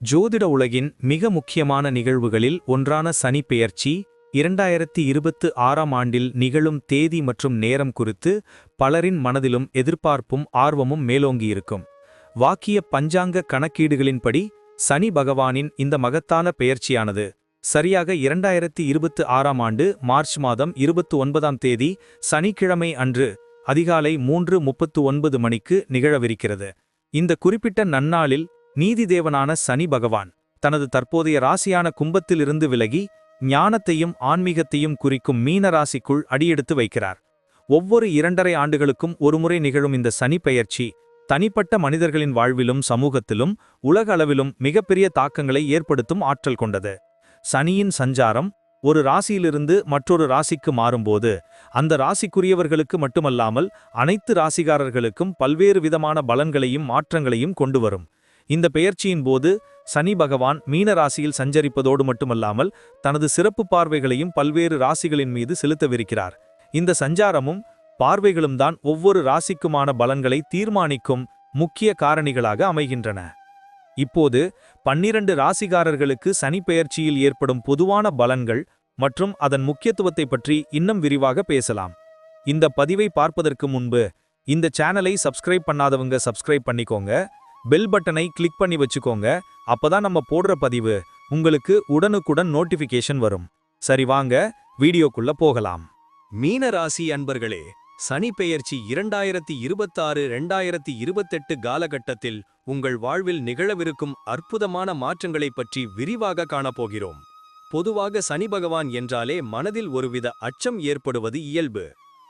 ஜோதிட உலகின் மிக முக்கியமான நிகழ்வுகளில் ஒன்றான சனி பெயர்ச்சி 2026ஆம் ஆண்டில் நிகழும் தேதி மற்றும் நேரம் குறித்து பலரின் மனதிலும் எதிர்பார்ப்பும் ஆர்வமும் மேலோங்கியிருக்கும். வாக்கிய பஞ்சாங்க கணக்கீடுகளின்படி சனி பகவானின் இந்த மகத்தான பெயர்ச்சியானது சரியாக 2026ஆம் ஆண்டு மார்ச் மாதம் 29ஆம் தேதி சனிக்கிழமை அன்று அதிகாலை 3:39 மணிக்கு நிகழவிருக்கிறது. இந்த குறிப்பிட்ட நன்னாளில் நீதிதேவனான சனி பகவான் தனது தற்போதைய ராசியான கும்பத்திலிருந்து விலகி ஞானத்தையும் ஆன்மீகத்தையும் குறிக்கும் மீன ராசிக்குள் அடியெடுத்து வைக்கிறார். ஒவ்வொரு 2.5 ஆண்டுகளுக்கும் ஒருமுறை நிகழும் இந்த சனி பெயர்ச்சி தனிப்பட்ட மனிதர்களின் வாழ்விலும் சமூகத்திலும் உலக அளவிலும் மிகப்பெரிய தாக்கங்களை ஏற்படுத்தும் ஆற்றல் கொண்டது. சனியின் சஞ்சாரம் ஒரு ராசியிலிருந்து மற்றொரு ராசிக்கு மாறும்போது அந்த ராசிக்குரியவர்களுக்கு மட்டுமல்லாமல் அனைத்து ராசிகாரர்களுக்கும் பல்வேறு விதமான பலன்களையும் மாற்றங்களையும் கொண்டு வரும். இந்த பெயர்ச்சியின் போது சனி பகவான் மீன ராசியில் சஞ்சரிப்பதோடு மட்டுமல்லாமல் தனது சிறப்பு பார்வைகளையும் பல்வேறு ராசிகளின் மீது செலுத்தவிருக்கிறார். இந்த சஞ்சாரமும் பார்வைகளும் தான் ஒவ்வொரு ராசிக்குமான பலன்களை தீர்மானிக்கும் முக்கிய காரணிகளாக அமைகின்றன. இப்போது 12 ராசிகாரர்களுக்கு சனி பெயர்ச்சியில் ஏற்படும் பொதுவான பலன்கள் மற்றும் அதன் முக்கியத்துவத்தை பற்றி இன்னும் விரிவாக பேசலாம். இந்த பதிவை பார்ப்பதற்கு முன்பு இந்த சேனலை சப்ஸ்கிரைப் பண்ணாதவங்க சப்ஸ்கிரைப் பண்ணிக்கோங்க, பெல் பட்டனை கிளிக் பண்ணி வச்சுக்கோங்க. அப்பதான் நம்ம போடுற பதிவு உங்களுக்கு உடனுக்குடன் நோட்டிபிகேஷன் வரும். சரி, வாங்க வீடியோக்குள்ள போகலாம். மீன ராசி அன்பர்களே, சனி பெயர்ச்சி 2026-2028 காலகட்டத்தில் உங்கள் வாழ்வில் நிகழவிருக்கும் அற்புதமான மாற்றங்களைப் பற்றி விரிவாக காணப்போகிறோம். பொதுவாக சனி பகவான் என்றாலே மனதில் ஒருவித அச்சம் ஏற்படுவது இயல்பு.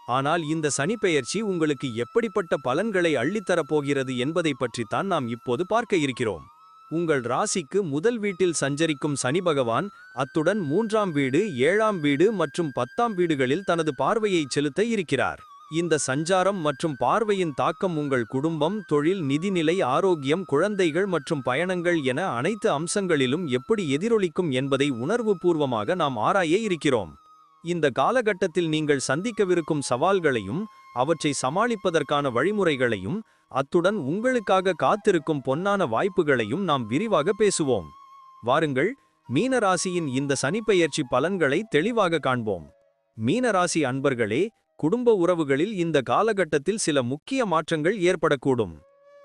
ஆனால் இந்த சனி பெயர்ச்சி உங்களுக்கு எப்படிப்பட்ட பலன்களை அள்ளித்தரப்போகிறது என்பதை பற்றித்தான் நாம் இப்போது பார்க்க இருக்கிறோம். உங்கள் ராசிக்கு முதல் வீட்டில் சஞ்சரிக்கும் சனி பகவான் அத்துடன் 3ஆம் வீடு, 7ஆம் வீடு மற்றும் 10ஆம் வீடுகளில் தனது பார்வையை செலுத்த இருக்கிறார். இந்த சஞ்சாரம் மற்றும் பார்வையின் தாக்கம் உங்கள் குடும்பம், தொழில், நிதிநிலை, ஆரோக்கியம், குழந்தைகள் மற்றும் பயணங்கள் என அனைத்து அம்சங்களிலும் எப்படி எதிரொலிக்கும் என்பதை உணர்வுபூர்வமாக நாம் ஆராய இருக்கிறோம். இந்த காலகட்டத்தில் நீங்கள் சந்திக்கவிருக்கும் சவால்களையும் அவற்றை சமாளிப்பதற்கான வழிமுறைகளையும் அத்துடன் உங்களுக்காக காத்திருக்கும் பொன்னான வாய்ப்புகளையும் நாம் விரிவாக பேசுவோம். வாருங்கள், மீனராசியின் இந்த சனிப்பெயர்ச்சி பலன்களை தெளிவாக காண்போம். மீனராசி அன்பர்களே, குடும்ப உறவுகளில் இந்த காலகட்டத்தில் சில முக்கிய மாற்றங்கள் ஏற்படக்கூடும்.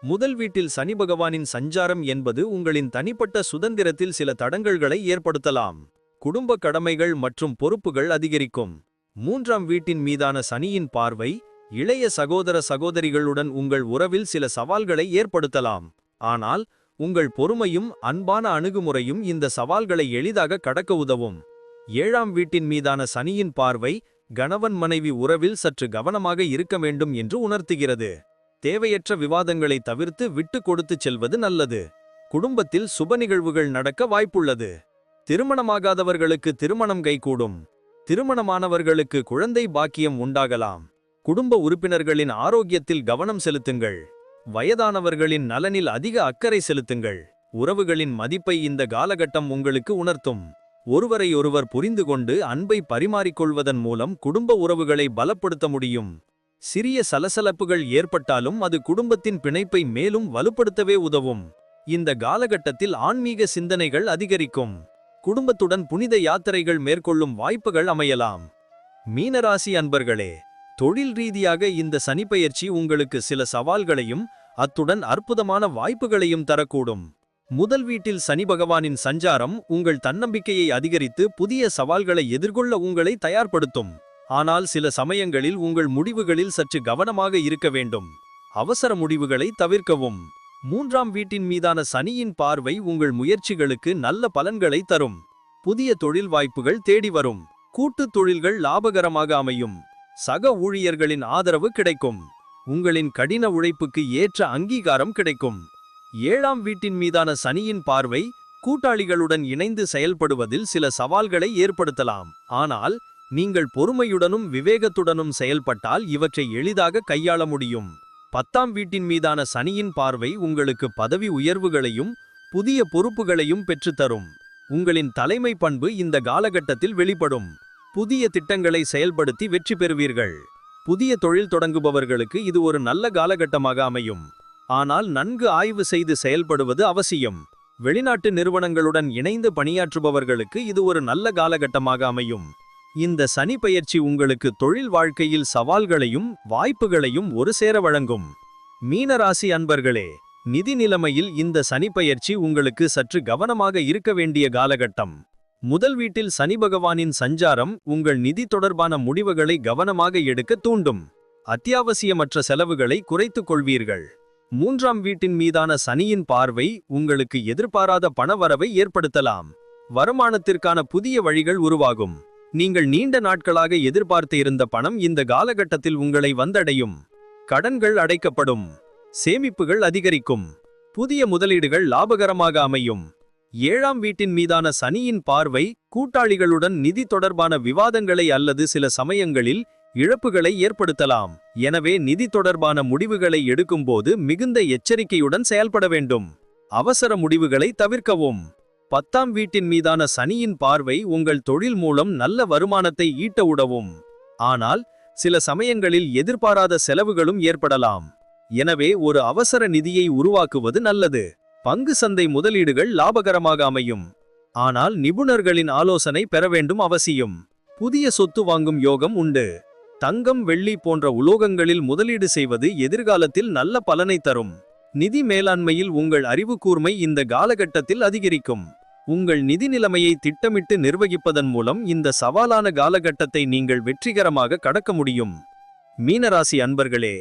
முதல் வீட்டில் சனி பகவானின் சஞ்சாரம் என்பது உங்களின் தனிப்பட்ட சுதந்திரத்தில் சில தடங்கல்களை ஏற்படுத்தலாம். குடும்ப கடமைகள் மற்றும் பொறுப்புகள் அதிகரிக்கும். 3ஆம் வீட்டின் மீதான சனியின் பார்வை இளைய சகோதர சகோதரிகளுடன் உங்கள் உறவில் சில சவால்களை ஏற்படுத்தலாம். ஆனால் உங்கள் பொறுமையும் அன்பான அணுகுமுறையும் இந்த சவால்களை எளிதாக கடக்க உதவும். 7ஆம் வீட்டின் மீதான சனியின் பார்வை கணவன் மனைவி உறவில் சற்று கவனமாக இருக்க வேண்டும் என்று உணர்த்துகிறது. தேவையற்ற விவாதங்களை தவிர்த்து விட்டு கொடுத்து செல்வது நல்லது. குடும்பத்தில் சுப நிகழ்வுகள் நடக்க வாய்ப்புள்ளது. திருமணமாகாதவர்களுக்கு திருமணம் கைகூடும். திருமணமானவர்களுக்கு குழந்தை பாக்கியம் உண்டாகலாம். குடும்ப உறுப்பினர்களின் ஆரோக்கியத்தில் கவனம் செலுத்துங்கள். வயதானவர்களின் நலனில் அதிக அக்கறை செலுத்துங்கள். உறவுகளின் மதிப்பை இந்த காலகட்டம் உங்களுக்கு உணர்த்தும். ஒருவரையொருவர் புரிந்து கொண்டு அன்பை பரிமாறிக்கொள்வதன் மூலம் குடும்ப உறவுகளை பலப்படுத்த முடியும். சிறிய சலசலப்புகள் ஏற்பட்டாலும் அது குடும்பத்தின் பிணைப்பை மேலும் வலுப்படுத்தவே உதவும். இந்த காலகட்டத்தில் ஆன்மீக சிந்தனைகள் அதிகரிக்கும். குடும்பத்துடன் புனித யாத்திரைகள் மேற்கொள்ளும் வாய்ப்புகள் அமையலாம். மீனராசி அன்பர்களே, தொழில் ரீதியாக இந்த சனிப்பெயர்ச்சி உங்களுக்கு சில சவால்களையும் அத்துடன் அற்புதமான வாய்ப்புகளையும் தரக்கூடும். முதல் வீட்டில் சனி பகவானின் சஞ்சாரம் உங்கள் தன்னம்பிக்கையை அதிகரித்து புதிய சவால்களை எதிர்கொள்ள உங்களை தயார்படுத்தும். ஆனால் சில சமயங்களில் உங்கள் முடிவுகளில் சற்று கவனமாக இருக்க வேண்டும். அவசர முடிவுகளை தவிர்க்கவும். 3ஆம் வீட்டின் மீதான சனியின் பார்வை உங்கள் முயற்சிகளுக்கு நல்ல பலன்களை தரும். புதிய தொழில் வாய்ப்புகள் தேடி வரும். கூட்டுத் தொழில்கள் லாபகரமாக அமையும். சக ஊழியர்களின் ஆதரவு கிடைக்கும். உங்களின் கடின உழைப்புக்கு ஏற்ற அங்கீகாரம் கிடைக்கும். 7ஆம் வீட்டின் மீதான சனியின் பார்வை கூட்டாளிகளுடன் இணைந்து செயல்படுவதில் சில சவால்களை ஏற்படுத்தலாம். ஆனால் நீங்கள் பொறுமையுடனும் விவேகத்துடனும் செயல்பட்டால் இவற்றை எளிதாக கையாள முடியும். 10ஆம் வீட்டின் மீதான சனியின் பார்வை உங்களுக்கு பதவி உயர்வுகளையும் புதிய பொறுப்புகளையும் பெற்றுத்தரும். உங்களின் தலைமை பண்பு இந்த காலகட்டத்தில் வெளிப்படும். புதிய திட்டங்களை செயல்படுத்தி வெற்றி பெறுவீர்கள். புதிய தொழில் தொடங்குபவர்களுக்கு இது ஒரு நல்ல காலகட்டமாக அமையும். ஆனால் நன்கு ஆய்வு செய்து செயல்படுவது அவசியம். வெளிநாட்டு நிறுவனங்களுடன் இணைந்து பணியாற்றுபவர்களுக்கு இது ஒரு நல்ல காலகட்டமாக அமையும். இந்த சனி பெயர்ச்சி உங்களுக்கு தொழில் வாழ்க்கையில் சவால்களையும் வாய்ப்புகளையும் ஒரு சேர வழங்கும். மீனராசி அன்பர்களே, நிதி நிலைமையில் இந்த சனி பெயர்ச்சி உங்களுக்கு சற்று கவனமாக இருக்க வேண்டிய காலகட்டம். முதல் வீட்டில் சனி பகவானின் சஞ்சாரம் உங்கள் நிதி தொடர்பான முடிவுகளை கவனமாக எடுக்க தூண்டும். அத்தியாவசியமற்ற செலவுகளை குறைத்துக் கொள்வீர்கள். மூன்றாம் வீட்டின் மீதான சனியின் பார்வை உங்களுக்கு எதிர்பாராத பணவரவை ஏற்படுத்தலாம். வருமானத்திற்கான புதிய வழிகள் உருவாகும். நீங்கள் நீண்ட நாட்களாக எதிர்பார்த்து இருந்த பணம் இந்த காலகட்டத்தில் உங்களை வந்தடையும். கடன்கள் அடைக்கப்படும். சேமிப்புகள் அதிகரிக்கும். புதிய முதலீடுகள் லாபகரமாக அமையும். ஏழாம் வீட்டின் மீதான சனியின் பார்வை கூட்டாளிகளுடன் நிதி தொடர்பான விவாதங்களை அல்லது சில சமயங்களில் இழப்புகளை ஏற்படுத்தலாம். எனவே நிதி தொடர்பான முடிவுகளை எடுக்கும்போது மிகுந்த எச்சரிக்கையுடன் செயல்பட வேண்டும். அவசர முடிவுகளை தவிர்க்கவும். 10ஆம் வீட்டின் மீதான சனியின் பார்வை உங்கள் தொழில் மூலம் நல்ல வருமானத்தை ஈட்ட உதவும். ஆனால் சில சமயங்களில் எதிர்பாராத செலவுகளும் ஏற்படலாம். எனவே ஒரு அவசர நிதியை உருவாக்குவது நல்லது. பங்கு சந்தை முதலீடுகள் லாபகரமாக அமையும். ஆனால் நிபுணர்களின் ஆலோசனை பெற வேண்டும் அவசியம். புதிய சொத்து வாங்கும் யோகம் உண்டு. தங்கம் வெள்ளி போன்ற உலோகங்களில் முதலீடு செய்வது எதிர்காலத்தில் நல்ல பலனை தரும். நிதி மேலாண்மையில் உங்கள் அறிவு கூர்மை இந்த காலகட்டத்தில் அதிகரிக்கும். உங்கள் நிதி நிலைமையை திட்டமிட்டு நிர்வகிப்பதன் மூலம் இந்த சவாலான காலகட்டத்தை நீங்கள் வெற்றிகரமாக கடக்க முடியும். மீனராசி அன்பர்களே,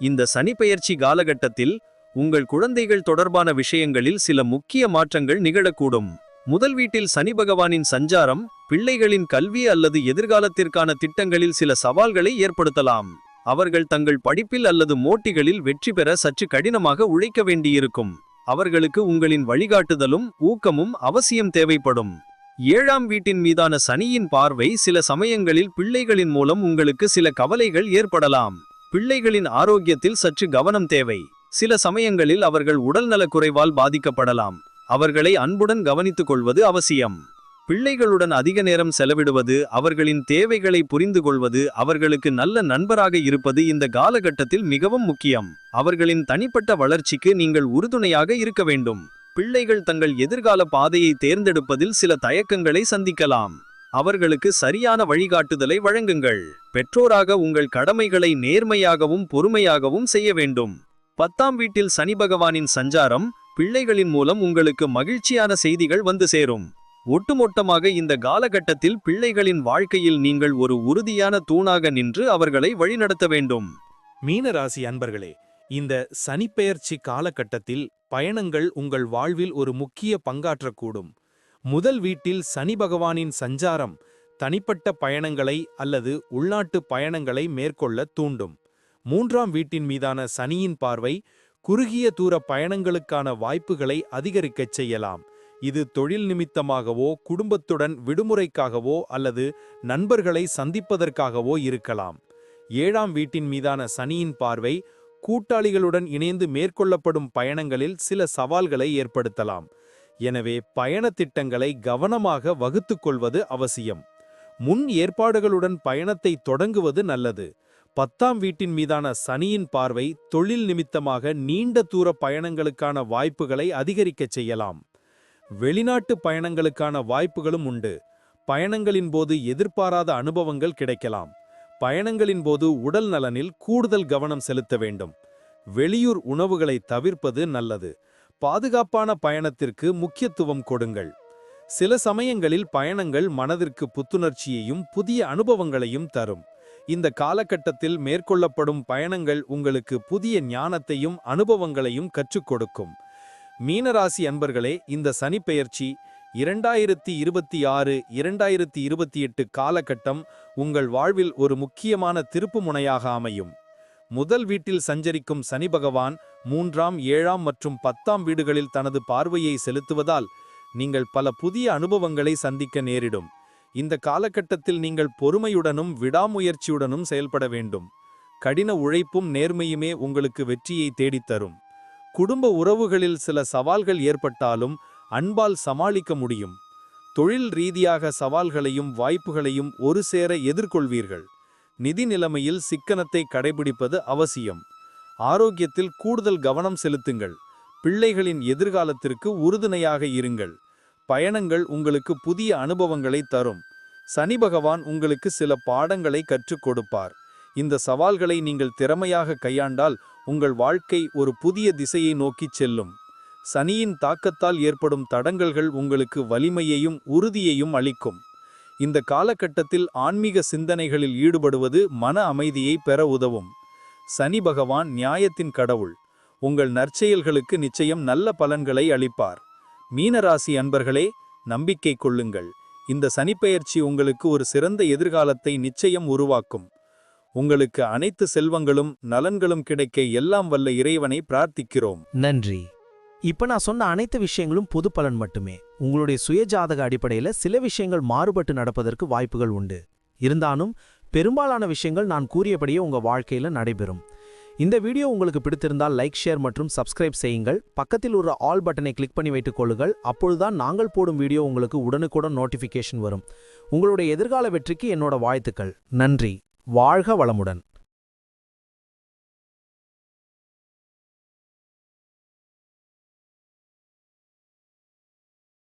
இந்த சனிப்பெயர்ச்சி காலகட்டத்தில் உங்கள் குழந்தைகள் தொடர்பான விஷயங்களில் சில முக்கிய மாற்றங்கள் நிகழக்கூடும். முதல் வீட்டில் சனி பகவானின் சஞ்சாரம் பிள்ளைகளின் கல்வி அல்லது எதிர்காலத்திற்கான திட்டங்களில் சில சவால்களை ஏற்படுத்தலாம். அவர்கள் தங்கள் படிப்பில் அல்லது போட்டிகளில் வெற்றி பெற சற்று கடினமாக உழைக்க வேண்டியிருக்கும். அவர்களுக்கு உங்களின் வழிகாட்டுதலும் ஊக்கமும் அவசியம் தேவைப்படும். ஏழாம் வீட்டின் மீதான சனியின் பார்வை சில சமயங்களில் பிள்ளைகளின் மூலம் உங்களுக்கு சில கவலைகள் ஏற்படலாம். பிள்ளைகளின் ஆரோக்கியத்தில் சற்று கவனம் தேவை. சில சமயங்களில் அவர்கள் உடல்நலக் குறைவால் பாதிக்கப்படலாம். அவர்களை அன்புடன் கவனித்துக் கொள்வது அவசியம். பிள்ளைகளுடன் அதிக நேரம் செலவிடுவது, அவர்களின் தேவைகளை புரிந்து கொள்வது, அவர்களுக்கு நல்ல நண்பராக இருப்பது இந்த காலகட்டத்தில் மிகவும் முக்கியம். அவர்களின் தனிப்பட்ட வளர்ச்சிக்கு நீங்கள் உறுதுணையாக இருக்க வேண்டும். பிள்ளைகள் தங்கள் எதிர்கால பாதையை தேர்ந்தெடுப்பதில் சில தயக்கங்களை சந்திக்கலாம். அவர்களுக்கு சரியான வழிகாட்டுதலை வழங்குங்கள். பெற்றோராக உங்கள் கடமைகளை நேர்மையாகவும் பொறுமையாகவும் செய்ய வேண்டும். 10ஆம் வீட்டில் சனி பகவானின் சஞ்சாரம் பிள்ளைகளின் மூலம் உங்களுக்கு மகிழ்ச்சியான செய்திகள் வந்து சேரும். ஒட்டுமொத்தமாக இந்த காலகட்டத்தில் பிள்ளைகளின் வாழ்க்கையில் நீங்கள் ஒரு உறுதியான தூணாக நின்று அவர்களை வழிநடத்த வேண்டும். மீனராசி அன்பர்களே, இந்த சனிப்பெயர்ச்சி காலகட்டத்தில் பயணங்கள் உங்கள் வாழ்வில் ஒரு முக்கிய பங்காற்றக்கூடும். முதல் வீட்டில் சனி பகவானின் சஞ்சாரம் தனிப்பட்ட பயணங்களை அல்லது உள்நாட்டு பயணங்களை மேற்கொள்ள தூண்டும். 3ஆம் வீட்டின் மீதான சனியின் பார்வை குறுகிய தூர பயணங்களுக்கான வாய்ப்புகளை அதிகரிக்கச் செய்யலாம். இது தொழில் நிமித்தமாகவோ குடும்பத்துடன் விடுமுறைக்காகவோ அல்லது நண்பர்களை சந்திப்பதற்காகவோ இருக்கலாம். 7ஆம் வீட்டின் மீதான சனியின் பார்வை கூட்டாளிகளுடன் இணைந்து மேற்கொள்ளப்படும் பயணங்களில் சில சவால்களை ஏற்படுத்தலாம். எனவே பயண திட்டங்களை கவனமாக வகுத்துக் கொள்வது அவசியம். முன் ஏற்பாடுகளுடன் பயணத்தை தொடங்குவது நல்லது. 10ஆம் வீட்டின் மீதான சனியின் பார்வை தொழில் நிமித்தமாக நீண்ட தூர பயணங்களுக்கான வாய்ப்புகளை அதிகரிக்கச் செய்யலாம். வெளிநாட்டு பயணங்களுக்கான வாய்ப்புகளும் உண்டு. பயணங்களின் போது எதிர்பாராத அனுபவங்கள் கிடைக்கலாம். பயணங்களின் போது உடல் நலனில் கூடுதல் கவனம் செலுத்த வேண்டும். வெளியூர் உணவுகளை தவிர்ப்பது நல்லது. பாதுகாப்பான பயணத்திற்கு முக்கியத்துவம் கொடுங்கள். சில சமயங்களில் பயணங்கள் மனதிற்கு புத்துணர்ச்சியையும் புதிய அனுபவங்களையும் தரும். இந்த காலகட்டத்தில் மேற்கொள்ளப்படும் பயணங்கள் உங்களுக்கு புதிய ஞானத்தையும் அனுபவங்களையும் கற்றுக் கொடுக்கும். மீனராசி அன்பர்களே, இந்த சனிப்பெயர்ச்சி 2026-2028 காலகட்டம் உங்கள் வாழ்வில் ஒரு முக்கியமான திருப்பு முனையாக அமையும். முதல் வீட்டில் சஞ்சரிக்கும் சனி பகவான் 3ஆம் 7ஆம் மற்றும் 10ஆம் வீடுகளில் தனது பார்வையை செலுத்துவதால் நீங்கள் பல புதிய அனுபவங்களை சந்திக்க நேரிடும். இந்த காலகட்டத்தில் நீங்கள் பொறுமையுடனும் விடாமுயற்சியுடனும் செயல்பட வேண்டும். கடின உழைப்பும் நேர்மையுமே உங்களுக்கு வெற்றியை தேடித்தரும். குடும்ப உறவுகளில் சில சவால்கள் ஏற்பட்டாலும் அன்பால் சமாளிக்க முடியும். தொழில் ரீதியாக சவால்களையும் வாய்ப்புகளையும் ஒரு சேர எதிர்கொள்வீர்கள். நிதி நிலைமையில் சிக்கனத்தை கடைபிடிப்பது அவசியம். ஆரோக்கியத்தில் கூடுதல் கவனம் செலுத்துங்கள். பிள்ளைகளின் எதிர்காலத்திற்கு உறுதுணையாக இருங்கள். பயணங்கள் உங்களுக்கு புதிய அனுபவங்களை தரும். சனி பகவான் உங்களுக்கு சில பாடங்களை கற்றுக் கொடுப்பார். இந்த சவால்களை நீங்கள் திறமையாக கையாண்டால் உங்கள் வாழ்க்கை ஒரு புதிய திசையை நோக்கிச் செல்லும். சனியின் தாக்கத்தால் ஏற்படும் தடங்கல்கள் உங்களுக்கு வலிமையையும் உறுதியையும் அளிக்கும். இந்த காலகட்டத்தில் ஆன்மீக சிந்தனைகளில் ஈடுபடுவது மன அமைதியை பெற உதவும். சனி பகவான் நியாயத்தின் கடவுள். உங்கள் நற்செயல்களுக்கு நிச்சயம் நல்ல பலன்களை அளிப்பார். மீனராசி அன்பர்களே, நம்பிக்கை கொள்ளுங்கள். இந்த சனிப்பெயர்ச்சி உங்களுக்கு ஒரு சிறந்த எதிர்காலத்தை நிச்சயம் உருவாக்கும். உங்களுக்கு அனைத்து செல்வங்களும் நலன்களும் கிடைக்க எல்லாம் வல்ல இறைவனை பிரார்த்திக்கிறோம். நன்றி. இப்ப நான் சொன்ன அனைத்து விஷயங்களும் பொது பலன் மட்டுமே. உங்களுடைய சுயஜாதக அடிப்படையில் சில விஷயங்கள் மாறுபட்டு நடப்பதற்கு வாய்ப்புகள் உண்டு. இருந்தாலும் பெரும்பாலான விஷயங்கள் நான் கூறியபடியே உங்க வாழ்க்கையில நடைபெறும். இந்த வீடியோ உங்களுக்கு பிடித்திருந்தால் லைக், ஷேர் மற்றும் சப்ஸ்கிரைப் செய்யுங்கள். பக்கத்தில் ஒரு ஆல் பட்டனை கிளிக் பண்ணி வைத்துக் கொள்ளுங்கள். அப்பொழுதுதான் நாங்கள் போடும் வீடியோ உங்களுக்கு உடனுக்குடன் நோட்டிஃபிகேஷன் வரும். உங்களுடைய எதிர்கால வெற்றிக்கு என்னோட வாழ்த்துக்கள். நன்றி. வாழ்க வளமுடன்.